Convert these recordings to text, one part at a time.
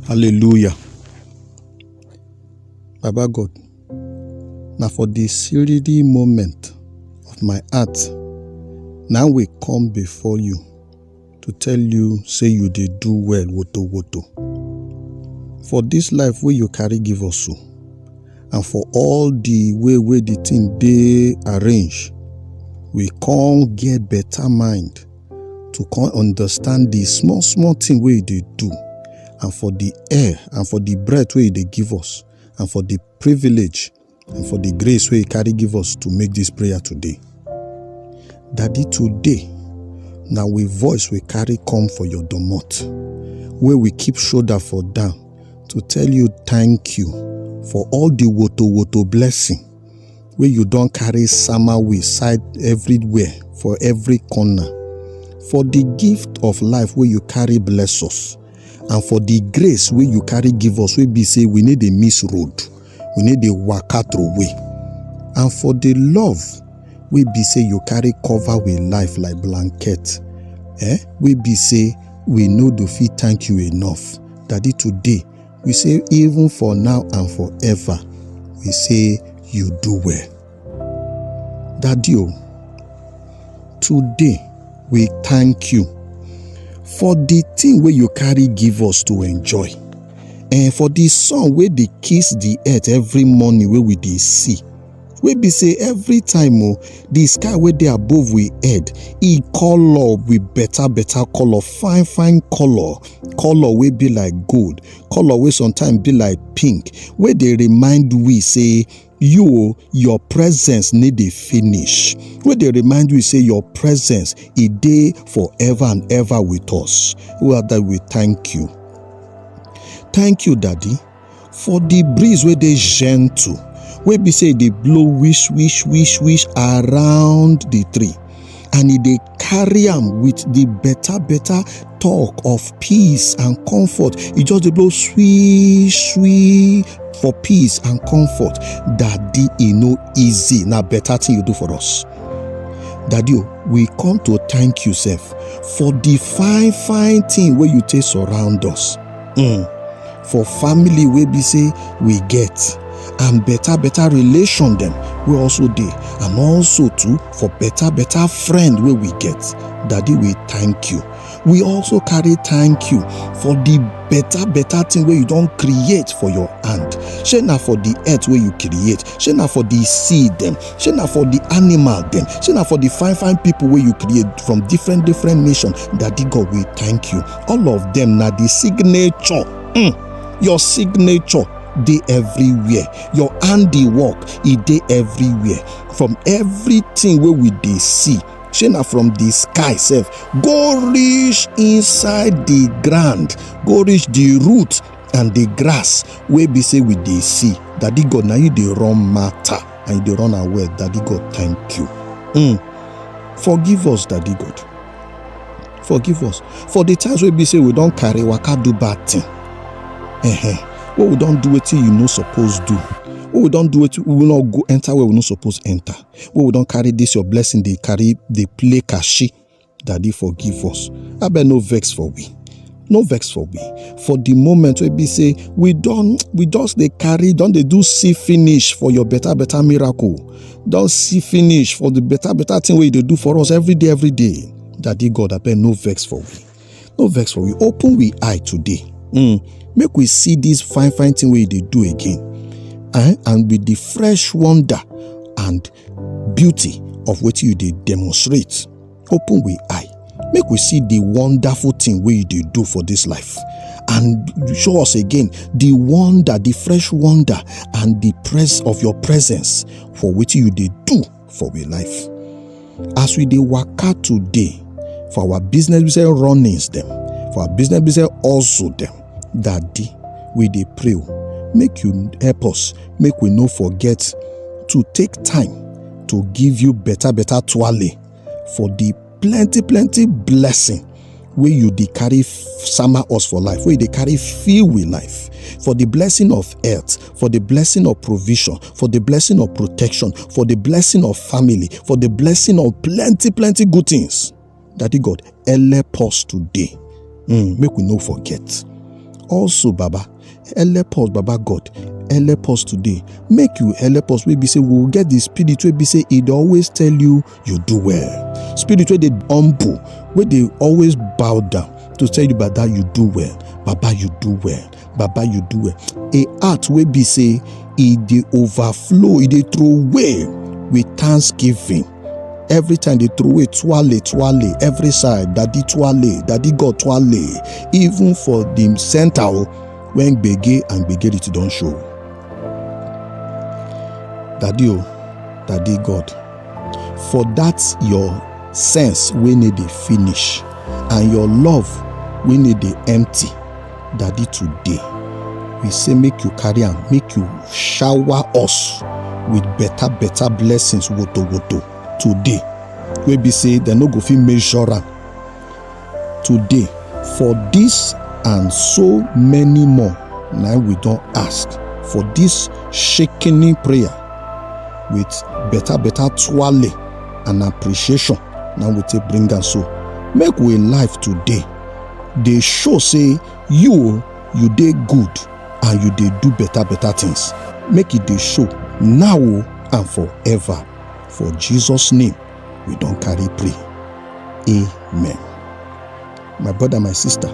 Hallelujah. Baba God, now for this really moment of my heart, now we come before you to tell you, say you did do well, woto. For this life where you carry give us so, and for all the way the thing they arrange, we can't get better mind to come understand the small thing where they do, and for the air and for the breath where they give us, and for the privilege and for the grace where you carry give us to make this prayer today. Daddy, today, now we voice we carry come for your domot, where we keep shoulder for down to tell you thank you for all the woto blessing, where you don't carry summer with side everywhere, for every corner, for the gift of life where you carry bless us, and for the grace where you carry give us, where be say we need a miss road, we need a waka through way, and for the love we be say you carry cover with life like blanket, we be say we know to feel thank you enough. Daddy, today we say even for now and forever, we say you do well. Daddy, today we thank you for the thing where you carry give us to enjoy, and for the sun where they kiss the earth every morning where we dey see, we be say every time the sky where they above we head, e color with better color, fine color wey be like gold, color wey sometimes be like pink, where they remind we say your presence need a finish, where they remind we say your presence is dey forever and ever with us. Well, that we thank you, Daddy, for the breeze where they gentle, where be say they blow wish around the tree, and they carry them with the better talk of peace and comfort. It just they blow sweet for peace and comfort. Daddy, no easy. Now better thing you do for us. Daddy, we come to thank you, Seth, for the fine thing where you take surround us. For family where be say we get, and better relation them we also did, and also too for better friend where we get. Daddy, we thank you. We also carry thank you for the better thing where you don't create for your hand. She na for the earth where you create, she na for the seed them, she na for the animal them, she na for the fine people where you create from different nations. Daddy God, we thank you. All of them na the signature, your signature dey everywhere, your handiwork e dey everywhere, from everything where we dey see. Shey na from the sky sef go reach inside the ground, go reach the root and the grass where be say we dey see. Daddy God, now you dey run matter and you dey run away. Daddy God, thank you. Forgive us, Daddy God. Forgive us for the times where be say we don't carry waka do bad thing. What we don't do it you no suppose do. What we don't do it, we will not go enter where we no suppose enter. What we don't carry this your blessing, they play kashi. Daddy, forgive us. I bet no vex for we. No vex for we. For the moment where we say we just they carry, don't they do see finish for your better miracle. Don't see finish for the better thing where they do for us every day. Daddy God, I bet no vex for we. No vex for we. Open we eye today. Make we see this fine thing where they do again, and with the fresh wonder and beauty of what you did demonstrate. Open we eye, make we see the wonderful thing where you did do for this life, and show us again the wonder, the fresh wonder and the press of your presence for what you did do for our life. As we dey waka today, for our business we say runnings them, for our business we say also them. Daddy, we dey pray, make you help us, make we no forget to take time to give you better twale for the plenty blessing where you dey carry summer us for life, where they carry fill with life, for the blessing of health, for the blessing of provision, for the blessing of protection, for the blessing of family, for the blessing of plenty good things. Daddy God, help us today. Make we no forget. Also, Baba, help us, Baba God. Help us today. Make you help us. We be say we will get the spirit where be say it always tell you do well. Spirit where they humble, where they always bow down to tell you about that you do well. Baba, you do well. Baba, you do well. A heart where be say it they overflow, it they throw away with thanksgiving. Every time they throw away twale, every side, daddy God twale, even for the center when bege and bege it don't show. Daddy God, for that your sense we need to finish and your love we need to empty. Daddy, today we say make you carry on, make you shower us with better blessings. Woto. Today, we be say they no go fit measure am. Today, for this and so many more, now we don't ask for this shaking prayer with better twale and appreciation. Now we take bring us so. Make we life today. They show say you dey good and you dey do better things. Make it they show now and forever. For Jesus' name, we don't carry pray. Amen. My brother, my sister,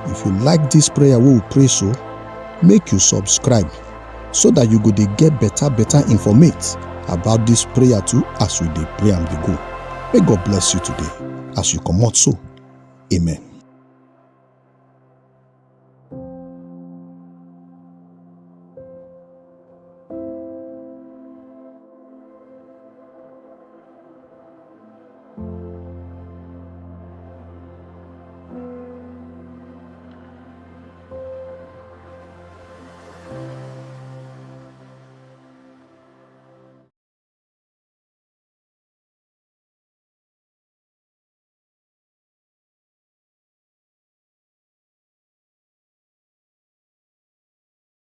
if you like this prayer, we will pray so. Make you subscribe so that you go to get better informate about this prayer too as we dey pray and dey go. May God bless you today as you come out so. Amen.